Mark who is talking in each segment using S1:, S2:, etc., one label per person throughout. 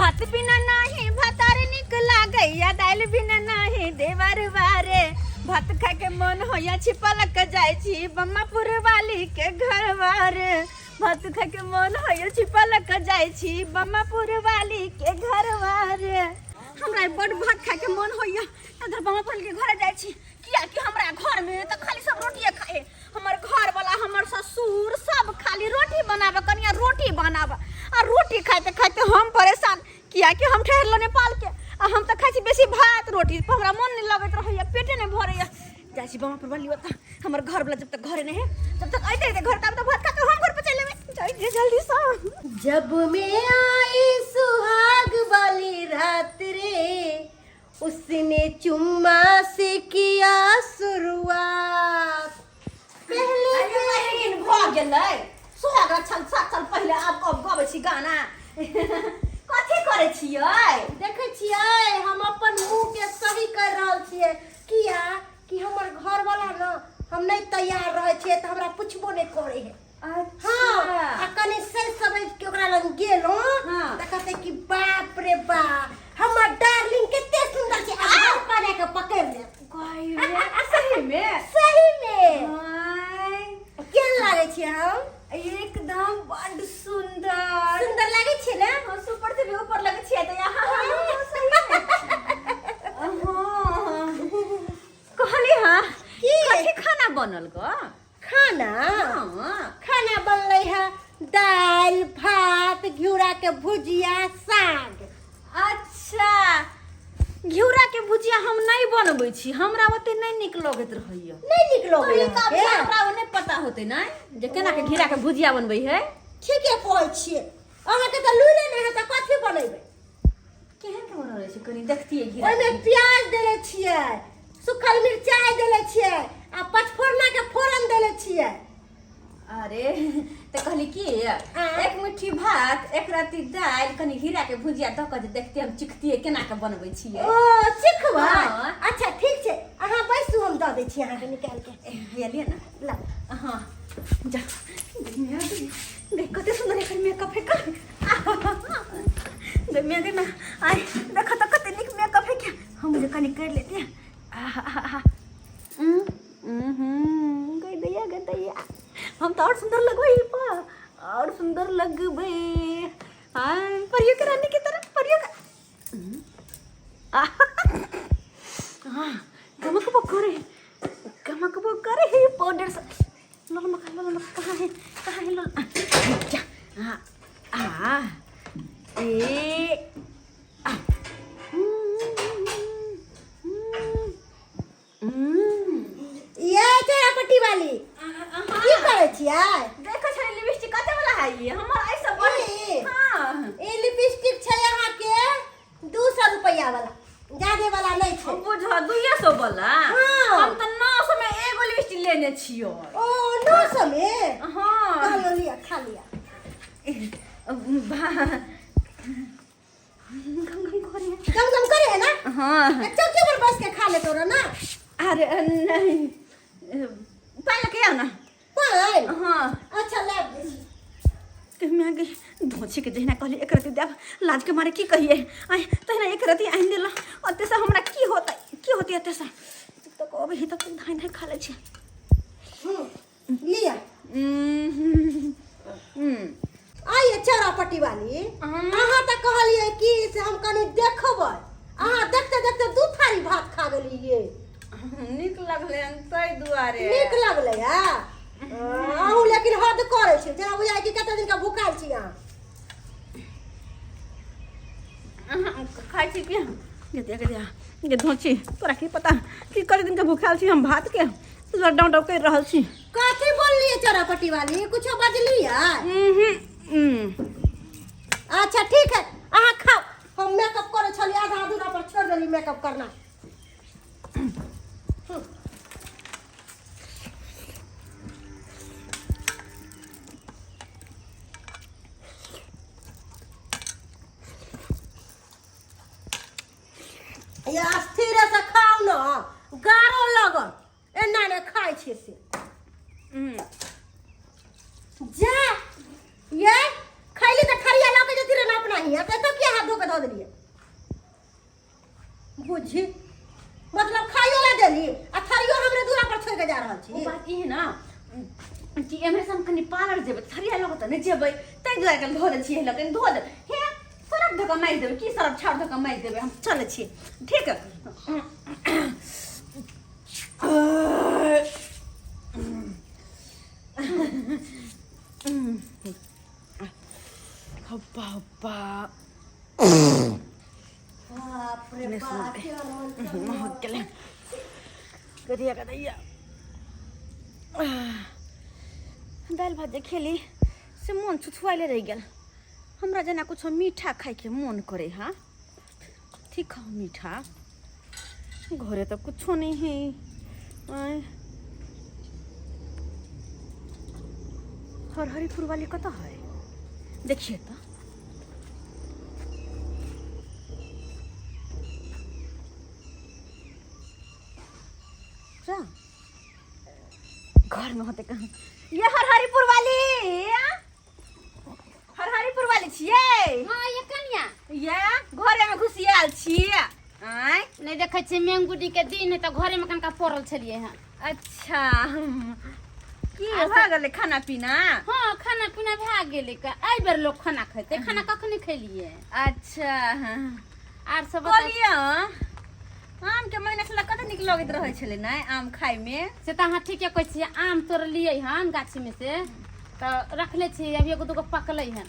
S1: भात बिना नाही भातार निक लागैया दाल बिना नाही देवर बारे भात खा के मन होया छिपलक जाय छी बम्मापुर वाली के घर बारे भात खा के मन होया छिपलक जाय छी बम्मापुर वाली के घर बारे हमरा बड़ भात खा के मन होया इधर बम्मापुर के घर जाय छी किया कि हमरा घर में तो खाली सब रोटिए खाए हमर घर वाला हमर ससुर सब खाली रोटी बनावे कनिया रोटी बनावे आ रोटी खाते खाते हम परेशान किया कि हम ठहरलो नेपाल के आ हम तो खाई छी बेसी भात रोटी पर हमरा मन नहीं लगत रहैया पेटे नहीं भरैया जाय छी बम्मा पर बली होता हमर घर वाला जब तक घरे नहीं है जब तक आइते घर तब तो भात खा के हम घर पे चले जाइए जल्दी से
S2: जब मैं आई सुहाग वाली रात रे उसने चुम्मा से किया शुरुआत
S1: पहले दिन भ गेलै सुहाग छल 7 साल पहले अब गाबै छी गाना कथि करे छियै
S2: देखे छियै हम अपन मुंह के सही कर रहल छियै किया कि हमर घर वाला न हम नहीं तैयार रहे छियै त हमरा पूछबो नहीं करे है
S1: अच्छा
S2: हां कनी से समझ के ओकरा लग गेलो त कहते कि बाप रे बाप हमर डार्लिंग कितने सुंदर छै अब पाने के पकड़ ले
S1: गाय रे सही में
S2: हाय क्या लागे छै हम
S1: एकदम बड़ सुंदर
S2: सुंदर लागे छै ना
S1: हम सुपर से भी ऊपर लगे छियै त यहां सही में हां कहली हां कथि खाना बनल ग
S2: खाना खाना बनले है दाल भात घिउरा के भुजिया साग
S1: अच्छा घिउरा के भुजिया हम नहीं बनबै छी हमरा ओते नहीं निक लगैत रहैया
S2: नहीं निक लगै
S1: है हमरा ओने पता होते ना जे केना के घिउरा के भुजिया बनबै है
S2: ठीके कहै छियै अहाँ के त लुइरे नहीं है त कथि बनैबै
S1: केहन के बनल छै कनी देखतिए घिउरा
S2: ओइ में प्याज देले छियै सुखल मिरचाई देले छियै आ पचफोरना के फोरन देले छियै
S1: अरे त कहली की एक मुट्ठी भात एक रत्ती दाल कनी घिउरा के भुजिया द के देखते हम चिखतिए केना के बनबै छियै
S2: ओ चिखवा अच्छा ठीक छै अहाँ बैसू हम द दै छी अहाँ के निकाल के
S1: ये लिए ना
S2: ला
S1: हां जा देख कते सुंदर एकर मेकअप है का देख मैं ना आई देखा तो कते निक मेकअप है क्या हम मुझे कनी कर लेते हैं गई दैया हम तो और सुंदर लगबै पा और सुंदर लगबै हां परियो के रानी की तरह परियो का हां गमक करे है पाउडर से नमक कहां है लो जा हां ए
S2: ये चरापट्टी वाली की करे छियै
S1: देखो छै लिपस्टिक कते वाला है ये हमर ऐसा बड़ी हां
S2: ए लिपस्टिक छै यहाँ के 200 रुपया वाला ज्यादा वाला नहीं छै
S1: बुझ 200 वाला
S2: हां
S1: हम त 900 में एगो लिपस्टिक लेने छियो
S2: ओ 900 में
S1: हां
S2: चलो लिया खा लिया गम करे है ना
S1: हां
S2: चौकी पर बस के खा ले तोरा ना
S1: अरे नहीं पहले क्या ना
S2: पान
S1: हां
S2: अच्छा ले
S1: कि मैं आगे धोछे के जहिना कहली एक रति देव लाज के मारे की कहिए आई तहिना एक रति आइन देला अते से हमरा की होती अते से तो को भी तक धान खा ले छी
S2: लिया आइए चरापट्टी वाली अहाँ त कहलिए कि से हम कनी देखबै अहाँ देखते देखते 2 थारी भात खा गेलिए
S1: निक लगले तै दुआरे
S2: निक लगले अहूँ लेकिन हद करे छै जेना बुझाइ कि कते दिन का भूखाल छी अहाँ
S1: खाइ छी कि ये धोची तोरा की पता की कर दिन के भूखाल छी हम भात के लॉकडाउन कर रहल छी
S2: कथि बोललिए चरापट्टी वाली कुछ बजलिए अच्छा ठीक है अहाँ खाओ हम मेकअप करे छली आधा अधूरा पर छोड़ देली मेकअप करना ये स्थिर से खाओ ना गारो लगन एना ने खाइ छै से जा ये खैली त खरिया लके जति रे ना अपना ही अब तो क्या हाथ धो के धो
S1: कि एमरे से हम कनी पार्लर जेबै थरिया लगत नहीं जेबै तै दुआरे कन धो दे छियै लगन धो दे हे सरफ धक्का मारि देबै की सरफ छाड़ धक्का मारि देबै हम चलै छी ठीक हब्बा हब्बा
S2: बाप रे बाप
S1: महक गेलै करिया कदैया दालि भात जे खेली से मन छुछुआले रहि गेल हमरा जेना कुछो मीठा खाइके मन करे हाँ ठीक खाओ मीठा घरे तो कुछो नहीं है हरहरीपुर वाली कत है देखिए तो घर में होते कहाँ ये हरहरीपुर वाली हरहरीपुर वाली छियै
S3: हाँ ये कन्या
S1: ये घरे में घुसियाल छियै आय
S3: नहीं देखे छे मेंगुडी के दिन है तो घरे में कनका पड़ल छलिए हैं।
S1: अच्छा की भ गेलै खाना पीना
S3: हाँ खाना पीना भए गेलै का आई बेर लोग खाना खेते खाना कखनी खेलिए
S1: अच्छा
S3: आर सब
S1: बोलिए आम के महीना से कत निक लगैत रहै छलै नै आम खाय में
S3: से तो हाँ ठीक है कहै छी आम तोड़लिए हन गाछी में से तो रखले छी अभी एगो दूगो पकलै हन।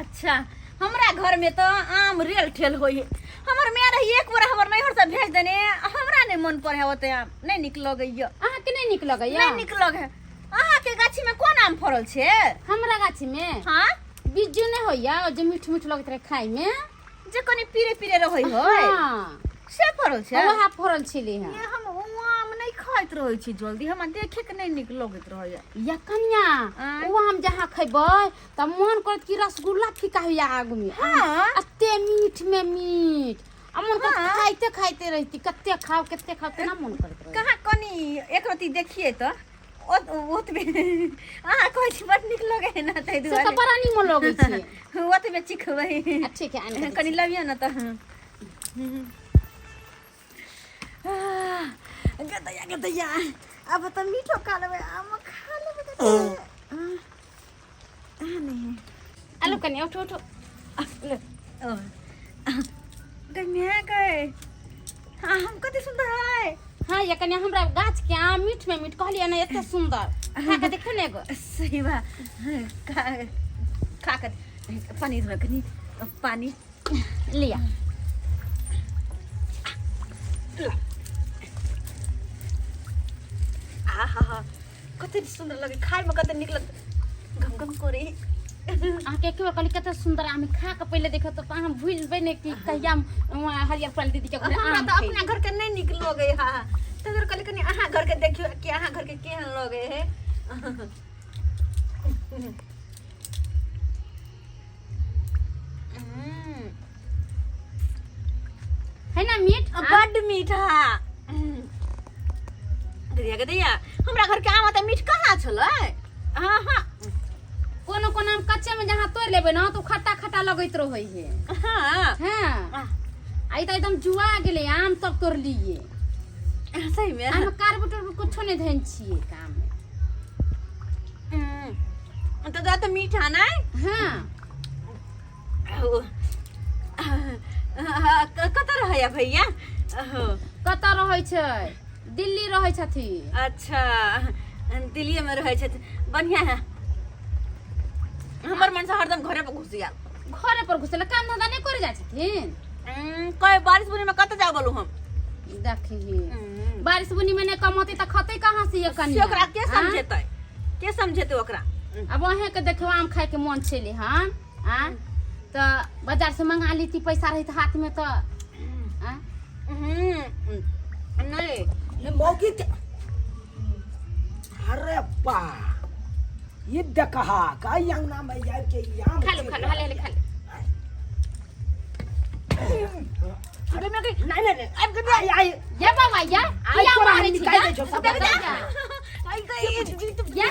S1: अच्छा हमरा घर में तो आम रेल ठेल होई हमर में रही एक बार हमर नैहर से भेज देने हमरा नहीं मन पड़े होते आम नहीं निक लगैया
S3: अहाँ के नहीं निक लगैया
S1: नहीं निक लगे अहाँ के गाछी में कोन आम फरल छे
S3: हमरा गाछी में
S1: हां
S3: बिज्जू नहीं होइया जो मीठ मीठ लगत रहे खाई में
S1: जे कनी पीरे पीरे रहै होय
S3: हाँ
S1: से फरल छे
S3: वहाँ फरल छली हैं।
S1: ये हम आम नहीं खाइत रहै छी जल्दी हम देखे के नहीं निक लगैत रहैया
S3: या कन्या वो हम जहाँ खेबै त मन करत कि रसगुल्ला फिका हुआ आगू में
S1: हाँ
S3: अत्ते मीठ में मीठ मन कर खाइते खाइते रहती कत्ते खाओ तेना मन करत रहे
S1: कहाँ कनी एक रति देखिए तो ओतबे अहाँ कहै छी बड निक लगे है ना तै
S3: से
S1: दुआरे
S3: त बड़ा निमन लगै छै
S1: ओतबे चिखबै
S3: ठीक है आने
S1: कनी लबिया ना तो गदैया गदैया अब तो मीठो खा लेबै आम खा लेबै नहीं
S3: आलो कन्या उठो उठो ले
S1: कन्या गए आम कते सुंदर है
S3: हाँ ये कन्या हमरा गाछ के आम मीठ में मीठ कहलिए ना एते सुंदर खा के देखो ने एगो
S1: सही बा खा कर पानी रखनी पानी
S3: लिया
S1: आहा कते सुंदर लगे खाए में कते निक लग गम गम करे
S3: अहाँ के केवल कहली कते सुंदर आम खा के पहले देखो तो हम भूलबे ने कि कहिया हरियर पाल दीदी के घर
S1: हमरा
S3: आम
S1: तो अपना घर के नहीं निक लगे हा तो घर कहली कनी अहाँ घर के देखियो कि अहाँ घर के केहन लगे है
S3: है ना मीठ
S1: बड मीठा गदिया गदिया हमरा घर के आम त मीठ कहाँ छलै हां हां
S3: कोनो कोनो आम कच्चे में जहाँ तोड़ लेबे ना तो खट्टा खट्टा लगैत रहै है
S1: हां
S3: हां आई तो एकदम जुआ गेले आम सब तोड़ लिए
S1: सही में
S3: हम कार्बोटर कुछो नहीं धन छिए काम में
S1: तो जा तो मीठा ना
S3: हां
S1: कत रहैया भैया
S3: कत रहै छै दिल्ली रहै छथि
S1: अच्छा दिल्ली में रहै छथि बढ़िया है हमर मन से हरदम घरे पर घुसिया
S3: घरे पर घुसले काम धंधा नहीं करे जाय छथिन
S1: कई बारिश बुनी में कत जा बोलू हम
S3: देखिए बारिश बुनी में नहीं कमते त खते कहां से ये कन्या
S1: ओकरा के समझेतै के समझेतै ओकरा
S3: अब वहे के देखो आम खाए के मन छले हन आ तो बाजार से मंगा लीती पैसा रही हाथ में तो
S1: नहीं
S4: मौकी के अरे बा ये देखा का यांगना में यार के याम
S3: खा लो हले खा लो
S1: अबे मैं
S4: नहीं नहीं अब के आई
S3: ये बाबा या मारे छी
S4: निकाल दे जो सब
S1: आई गई
S3: या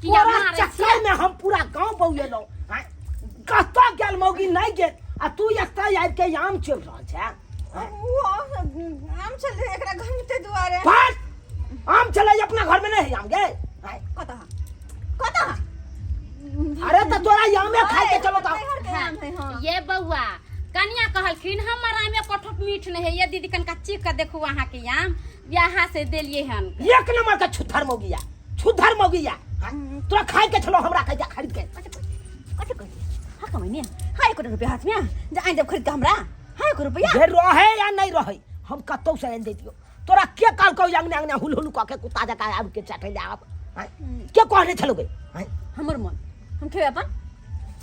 S4: पूरा चक्कर में हम पूरा गांव बउए लो कत्ता गेल मौगी नहीं गेल आ तू एकता यार के याम चल रहा छै
S1: वो आम चल एकरा घर में ते दुआरे
S4: बस आम चले अपना घर में नहीं आम गे
S1: कत
S4: यामे खाए के चलो तो
S1: नैहर के आम है हां
S3: ये बउआ कनिया कहलखिन हमर आमे कठोक मीठ नहीं है ये दीदी कनका चीख के देखू वहां के आम यहाँ से देलिए हन
S4: एक नंबर का छुद्धर मोगिया तोरा खाए के चलो हमरा कह जा खरीद के
S1: कटे कटे हां कमैनी हां 1 रुपया हाथ में जा आ जब खरीद के हमरा हां 1 रुपया
S4: जे रहे या नहीं रहे हम कतौ से आन दे दियो तोरा के काल को अंगने अंगने हुल हुल के कुत्ता जका आब के चाटे ले आब के कहने चलो गई
S1: हमर मन हम खेबे अपन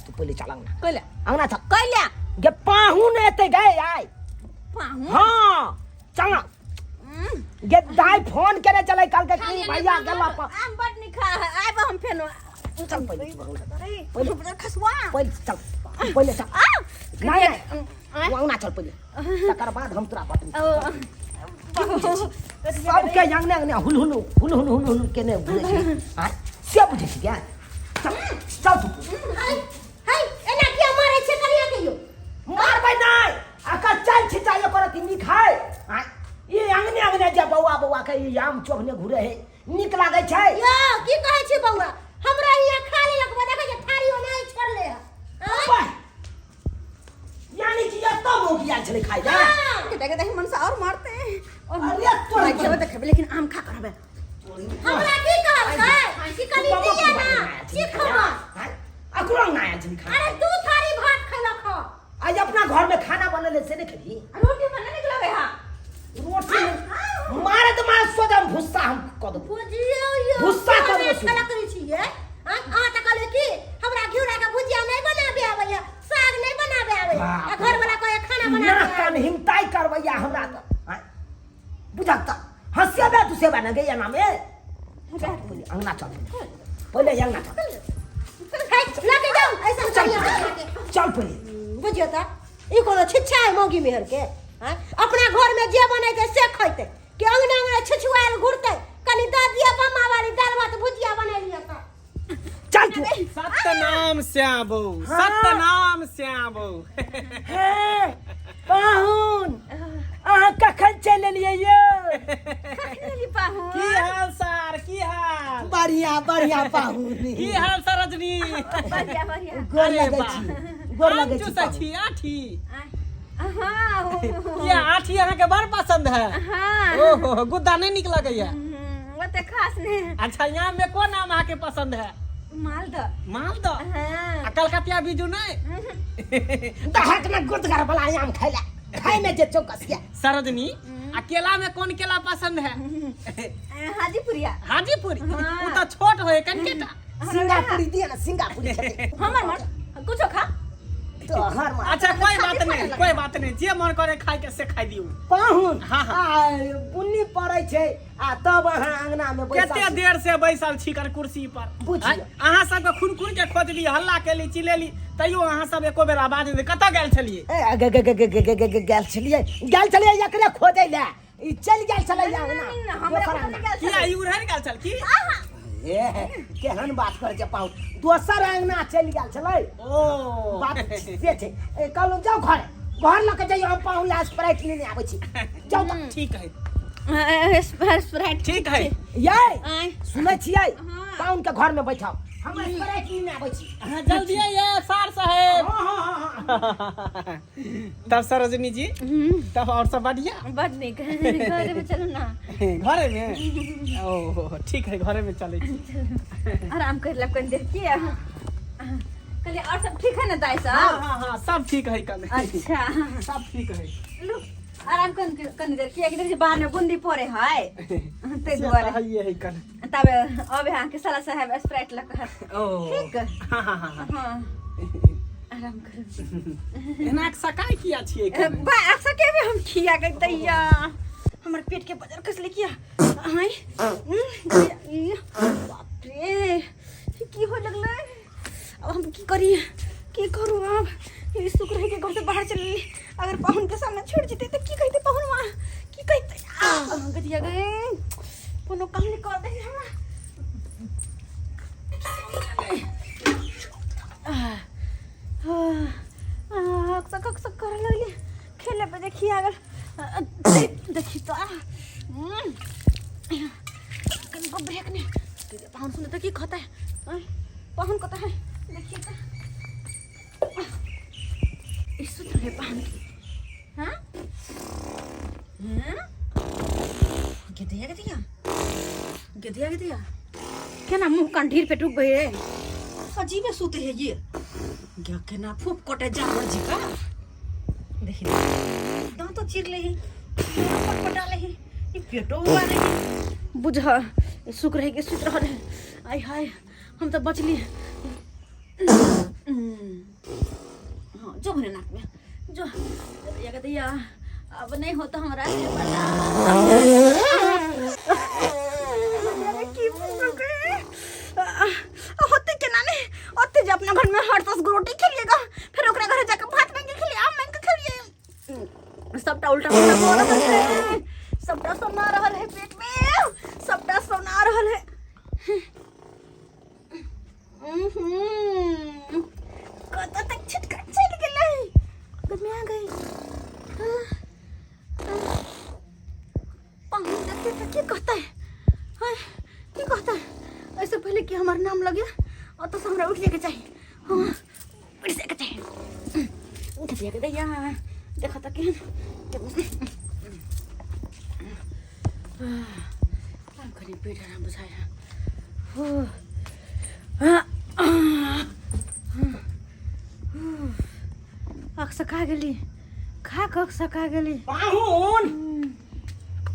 S4: तू पहले चल अंगना
S1: कइला
S4: अंगना चल
S1: कइला
S4: गे पाहुन एते गए आय
S1: पाहू
S4: हां चल गे दाई फोन करे चले काल के की भैया गेला पर
S1: आम बड निखा आइब हम फेनो
S4: चल पहले
S1: पहले खसवा
S4: पहले चल नहीं वो अंगना चल पहले तकर बाद हम तोरा बतनी सब के अंगने अंगने हुल हुल केने बुझे छी हां से बुझे छी क्या चल तू
S2: हाय एना के मारे छे करिया के यो
S4: मारबै नहीं आका चल छी चाहिए पर नी खाए हां ये अंगने अंगने जे बौआ के ये आम चोखने घुरे है निक लागे छै
S2: यो की कहै छी बौआ हमरा हिया खा लेलक बा देखै जे थारी ओनाइ छोड़ले है
S4: यानी कि ये तो मोगिया छले खाई जा
S1: के देख मन से और मारते और
S4: अरे तो
S1: भाई खेबे देखे लेकिन आम खा करबे
S2: हमरा की कहल कि कनी दिया ना की खबा
S4: अकुरा ना आया जिन खा
S2: अरे तू थारी भात खलक हो
S4: आज अपना घर में खाना बनले से नहीं खली
S1: रोटी बना निकलबे हां
S4: रोटी मारे तो मार सोदम भुस्सा हम क दो
S2: बुझियो यो
S4: भुस्सा कर दो
S2: खलक करै छी ये आ त कहले की हमरा घिउरा का भुजिया नहीं बनाबे आबैया साग नहीं बनाबे आबैया आ घर वाला कहे खाना
S4: ना
S2: बनाबे
S4: कान हिमताई करवैया हमरा तो बुझाता हंसियाबे तू से बना गया ना में पहले अंगना चल पहले अंगना चल
S2: खाइ लगे जाओ ऐसा चाहिए
S4: चल पहले
S2: बुझियो त ई कोनो छिछा है मौगी मेहर के हां अपना घर में जे बनै के से खइते कि अंगना अंगना छिछुआल घुरते कनी दादिया बम्मा वाली दाल भात भुजिया बनै लिया त
S4: चल तू
S5: सतनाम श्याम बहू सतनाम श्याम बहू
S4: हे पाहुन अहाँ कखन चल एलियै यो
S1: खाली पाहू
S5: की हाल सर की हाल
S4: बढ़िया पाहुन
S5: की हाल सर रजनी
S1: बढ़िया
S4: गोर
S5: अरे
S4: लगै
S5: वाह।
S4: छी गोर लगै छी
S5: चूसा
S4: पाहुन।
S5: छी आठी
S1: हां
S5: ये आठी अहाँ के बड़ पसंद है
S1: हां
S5: ओहो गुद्दा नहीं निक लगैया
S1: वो तो खास ने
S5: अच्छा यहाँ में कौन नाम अहाँ के पसंद है
S1: मालदा
S5: मालदह
S1: हां
S5: आ कलकतिया बीजू नहीं
S4: दहक में गुदगर वाला आम खाइला खाइ में जे चौकसिया
S5: सरजनी आ केला में कौन केला पसंद है
S1: हाजीपुरिया
S5: हाजीपुरी
S1: हाँ।
S5: वो तो छोट होए कनकेटा
S4: सिंगापुरी दिए ना सिंगापुरी खेते
S1: हमर मन कुछो खा
S4: तो हर मार
S5: अच्छा कोई बात नहीं जे मन करे खाए के से खाई दियो
S4: पाहुन
S5: हाँ,
S4: बुन्नी पड़ै छै आ तब अहाँ अंगना में बैसल
S5: केते
S4: छी।
S5: देर से बैसल छी कर कुर्सी पर
S4: बुझियौ।
S5: आँय? अहाँ सब के खुन खुन के खोजली हल्ला केली चिलेली तैयो अहाँ सब एको बेर आवाज नहीं कतऽ गेल छलिए
S4: ए गेल छलियै एकरे खोजै ले ई चल गेल छलै अंगना
S1: हमरा
S4: दोसर
S1: को
S4: अंगना।
S5: की आई उड़हर गेल छल की
S4: ए केहन बात करै छै पाहुन दोसर अंगना चल गेल छलै
S5: ओ
S4: बात से छै ए कहलौ जाओ घर लऽ के जाइयो हम पाहुन ला स्प्राइट लेने आबै छी जाओ तऽ।
S5: ठीक है
S1: स्प्राइट
S5: ठीक है
S4: ये
S1: आय
S4: सुनै छियै पाहुन के घर में बैठाओ हम स्प्राइट लेने आबै छी
S5: हाँ जल्दी ये सार साहेब
S4: हाँ।
S5: तब सरोजनी जी तब और सब बढ़िया
S1: बड निक घर में चलू ना
S5: घरे में ओ ठीक है घरे में चले छी
S1: आराम कर लब कन देर किया कहले और सब ठीक है ना दाई
S5: हाँ
S1: साहब
S5: हाँ हाँ सब ठीक है कल
S1: अच्छा
S5: सब ठीक है
S1: लो आराम कन देर किया कि बाहर में बुंदी पड़े है ते दुआरे
S5: ये है कल
S1: तब अब यहाँ के साला साहब स्प्राइट लग
S5: ओ
S1: ठीक
S5: हाँ हाँ हाँ
S1: हाँ आराम करू
S5: एना के सकाई किया छिए कल
S1: बा ऐसा के भी हम खिया गई दैया हमर पेट के बजर कसले किया हाय बाप रे की हो लगले अब हम की करी की करू अब ये शुक्र है कि घर से बाहर चली अगर पाहुन के सामने छोड़ जीते तो की कहते पाहुन मां की कहते गदिया गए कोनो काम नहीं कर दे हमरा अक्सर कर लगले खेले पे देखिए अगर देखी तो कनको ब्रेक ने पाहुन सुने तो की खाता है पाहुन कहता है देखिए तो है पान की हाँ गदिया गदिया गदिया गदिया क्या ना मुंह कंठीर पे टूट गए अजीब सूते है ये क्या के ना फूप कोटे जानवर जी का देखिए दांत तो चीर ले पटपटा ले ये पेटो हुआ नहीं बुझा सुख रहे के सुख रह रहे आई हाय हम तो बच लिए हाँ जो भरे नाक में जो गदिया गदिया अब नहीं होता हमारा होते के नानी ओते जे अपना घर में हर दस रोटी खेलिएगा फिर ओकरा घर जाके भात मांग के खेलिए आम मांग के खेलिए सबटा उल्टा पुल्टा हो रहा है सबटा सोना रहल है पेट में सबटा सोना रहल है कत तक छिटका चल गेलै गद में आ गई पानी देखिए तो क्या कहता है हाय क्या कहता है ऐसे पहले कि हमारा नाम लगे और तो हमरा उठ जाके चाहिए हाँ उठ जाके चाहिए उठ जाके दे यहाँ देखा था कि काम करने पेट आराम बुझाया आँख सका गेली खा सका गेली
S4: पाहुन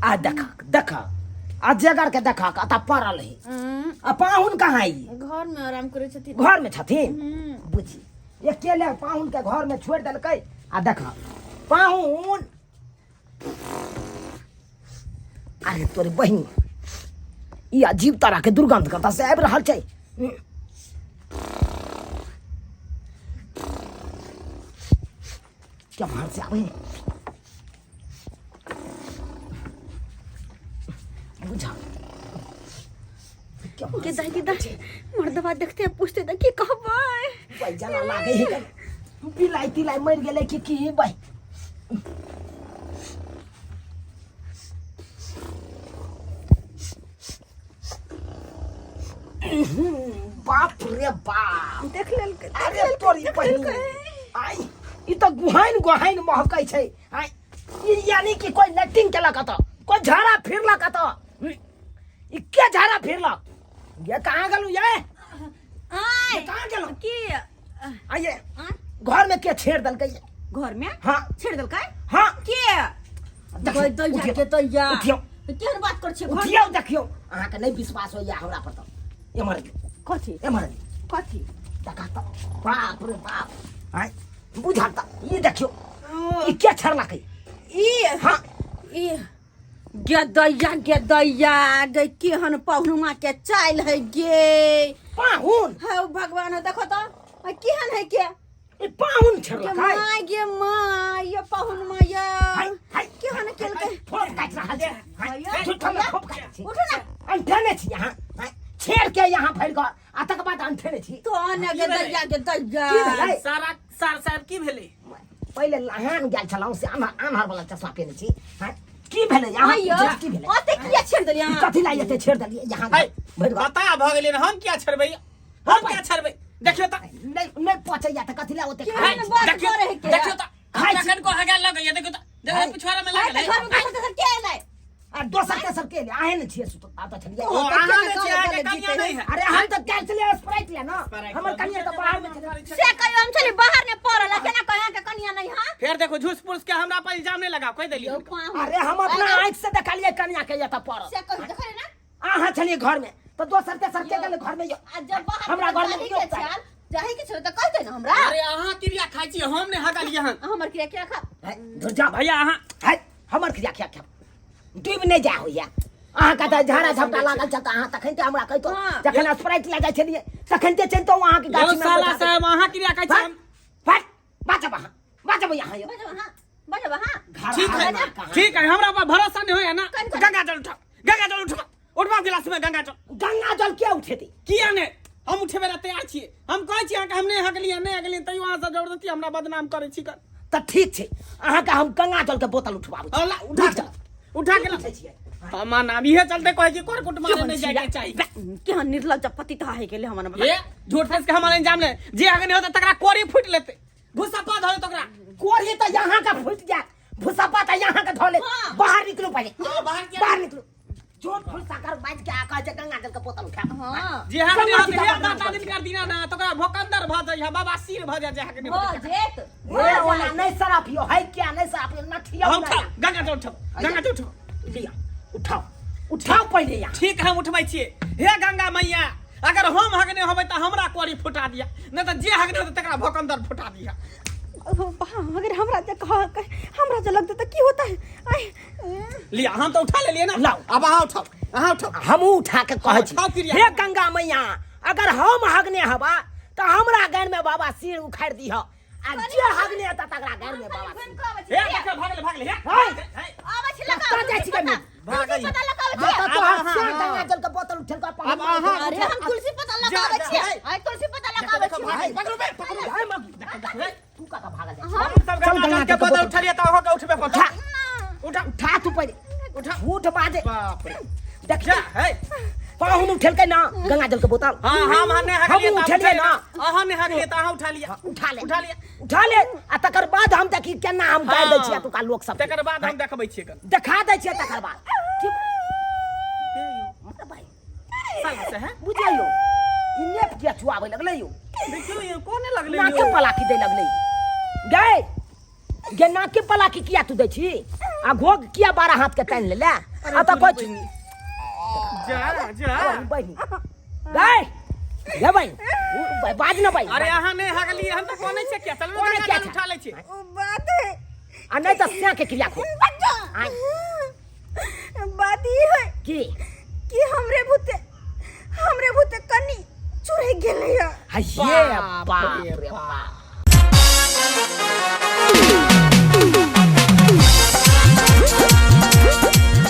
S4: आ देखा आ जगर के देखा का ता पड़ल है आ पाहुन कहाँ आई
S1: घर में आराम करे छथिन
S4: घर में छथिन बुझी अकेले पाहुन के घर में छोड़ देलकै आ देखा पाहुन अरे तोरी बहिन ई अजीब तरह के दुर्गंध कतऽ से आबि रहल छै क्या बाहर से आवे बुझा क्या
S1: के दाई मर्दवा देखते हैं पूछते थे कि कहबै
S4: भाई जना लागे है पिलाई तिलाई मर गेले कि भाई बाप रे बाप
S1: देख लेल
S4: अरे तोरी बहिन आई ई तो गुहाइन महकै छै आई ई यानी कि कोई लेटिंग केलक त कोई झाड़ा फिरलक त ई के झाड़ा फिरलक ये कहाँ गेलू ये
S1: आय
S4: कहाँ गेलू
S1: की
S4: आइए घर में के छेड़ दलकै
S1: घर में
S4: हाँ
S1: छेड़ देलकै
S4: हाँ
S1: के
S4: देखियौ,
S1: दैया
S4: उठियौ,
S1: के दैया
S4: उठियौ।
S1: केहन बात कर छै घर
S4: उठियौ देखियौ अहाँ के नहीं विश्वास होइया हमरा पर त एमर
S1: कथी कथी
S4: देखा त बाप रे बाप आई बुझा त ई देखियौ ई के छड़लकै
S1: ई
S4: हाँ
S1: ई गे दैया गे केहन पहुनुमा के चाइल है गे
S4: पाहुन
S1: है भगवान हो देखो तो केहन है के
S4: ई पाहुन
S1: गे
S4: छड़लकै
S1: माय गे माय ये पहुनुमा ये
S4: हाय
S1: केहन केलकै
S4: फोन काट रहल छै हाय झूठा में फोन काट छी
S1: उठो ना
S4: अंठेने छी यहाँ छेड़ के यहाँ फैल गए आ तक बाद अंठेने छी
S1: तो ने गे दैया
S4: की भेलै
S5: सारा सार साहब की भेलै
S4: पहिले लहान गेल छलौं से आन्हर वाला चश्मा पहने छी हाय की भेलै यहाँ
S1: आइयो
S4: की भेलै
S1: ओते किया छेड़ देलिया
S4: कथी लाई एते छेड़ देलिए यहाँ
S5: हाय
S4: भरि गए
S5: बता भ गेलै न हम क्या छड़बै हम क्या छड़बै देखियो त
S4: नहीं पहुंचैया त कथी ला ओते
S1: केहन बात करे है के
S5: देखियो त कखन को हगा लगैया देखियो त देखियो पिछवाड़ा में लागल
S1: घर में
S5: है
S1: कैसे के नहीं
S4: आ दोसर तेसर के ले आए न छिए सुत आता छलिए
S5: ओ अहाँ में छी आके कनिया नहीं है
S4: अरे हम तो कैल चलिए स्प्राइट ले ना हमर कनिया तो बाहर में छले
S1: से कहियो हम चली बाहर ने पड़ल केना कहिया के कनिया नहीं हां
S5: फिर देखो झूठ पुरुष के हमरा पर इल्जाम नहीं लगा कोई देलियो
S4: अरे हम अपना आंख से देखलिए कनिया के ये त पर
S1: से कहियो देखले ना
S4: आहा छलिए घर में तो दोसर तेसर के गेल घर में
S1: आज जब बाहर
S4: हमरा घर में
S1: के चाल जाही के छोड़ त कह दे ना हमरा
S5: अरे अहाँ क्रिया खाइ छी हम ने हगा लिया हन
S1: हमर क्रिया क्या खा
S4: जा
S5: भैया अहाँ
S4: है हमर क्रिया क्या क्या डूब नहीं जा होइया अहाँ का त झाड़ा झपटा लागल छ त अहाँ तखन ते हमरा कहितो जखन स्प्राइट ले जाय छलिए तखन ते चलतो अहाँ के गाछ
S5: यो
S4: में
S5: साला साहब अहाँ क्रिया खाइ छी हम
S4: फट बाजा यहाँ यो
S1: बजा हां
S5: ठीक है हमरा पर भरोसा नहीं होया ना गंगा जल उठा उठवा गिलास में गंगा जल
S4: क्या उठेती
S5: किया ने हम उठेबे ला तैयार छियै हम कहै छी अहाँ के हम नहीं हगलिए तैयो अहाँ से जबरदस्ती हमरा बदनाम करै छी कर
S4: त ठीक छै अहाँ के हम गंगा जल के बोतल उठवाबै छी
S5: अल्लाह उठा के
S4: उठै छियै
S5: हमार नाम इहे चलते कहै छी कोर कुट मारे नहीं जाके चाहिए
S1: केहन निर्लज्ज पति त है गेले हमर
S5: ये झूठ फंस के हमारे इंजाम ले जे आगे नहीं होता तकरा कोरी फुट लेते भूसा पा धरे तकरा
S4: कोरी तो यहाँ का फूट गया भूसापा तो यहाँ का धोले बाहर निकलो पहले बाहर निकलो जोत फुलसा कर बाज के आका जे गंगा जल का बोतल उठा
S1: हां
S5: जे हां के हे दाता दिन कर दिना ना तो का भोकंदर भ जाय बाबा सिर भ जाय हां के
S3: हो जेत
S4: ए वाला नहीं सराफियो है क्या नहीं सराफियो ना ठिया
S5: हम उठाओ गंगा जल उठाओ
S4: लिया उठाओ उठाओ पहले या
S5: ठीक हम उठबै छियै हे गंगा मैया अगर हम हगने होबै त हमरा कोरी फुटा दिया नहीं त जे हगने होतै तकरा भोकंदर फुटा दिया
S1: अगर हमरा जे लगता तो की होता है
S5: लिया हम तो उठा ले लिए ना
S4: लाओ
S5: अब अहाँ उठाओ
S4: हम उठा के कहै छी हे गंगा मैया अगर हम हगने हबा त हमरा गान में बाबा सिर उखाड़ दी ह आ जे हगने त तकरा गान में बाबा
S5: हे देखो भागले हे
S1: आबै छी लगा
S4: जाय छी कनी
S5: भागै
S1: पता लगाबै छी
S4: तो गंगा जल का बोतल उठल का
S5: अब अहाँ
S1: अरे हम तुलसी पता लगाबै छी आइ तुलसी पता लगाबै छी
S5: पकड़ो
S4: हाय मग तू का भागल
S5: हम सब गंगा के बोतल उठा लिया त हो के उठबे पता
S4: उठा तू पहले
S5: उठा
S4: उठ बाजे
S5: बाप रे
S4: देख
S5: जा हे
S4: हम उठल के ना गंगा जल के बोतल
S5: हां हम ने हक
S4: हम
S5: लिया
S4: उठलिए ना
S5: अहाँ ने हक लिया त अहाँ उठा लिया
S4: उठा ले आ तकर बाद हम देखी केना हम गाय दै छियै तू का लोक सब
S5: तकर बाद हम देखबै छियै कन
S4: देखा दै छियै तकर बाद ठीक भाई
S5: साला से है
S4: बुझियो इने किया छुआबै लगलै यो
S5: देखियो ये कोने लगले
S4: ना के पलाकी दे लगलै गए गे ना के पलाकी किया तू दै छी आ घोग किया 12 हाथ के टाइन ले ले आ त कोच
S5: जा
S4: बहनी गए ले भाई बाज ना भाई
S5: अरे अहाँ ने हक लिए हम त कोने से क्या चलो
S4: कोने
S5: ना
S4: क्या
S5: उठा ले छी
S1: बात है
S4: आ नहीं त स्या के क्रिया खो
S1: बात ये है
S4: की
S1: कि हमरे भूते कनी चुरे गेलै
S4: ये बाप रे बाप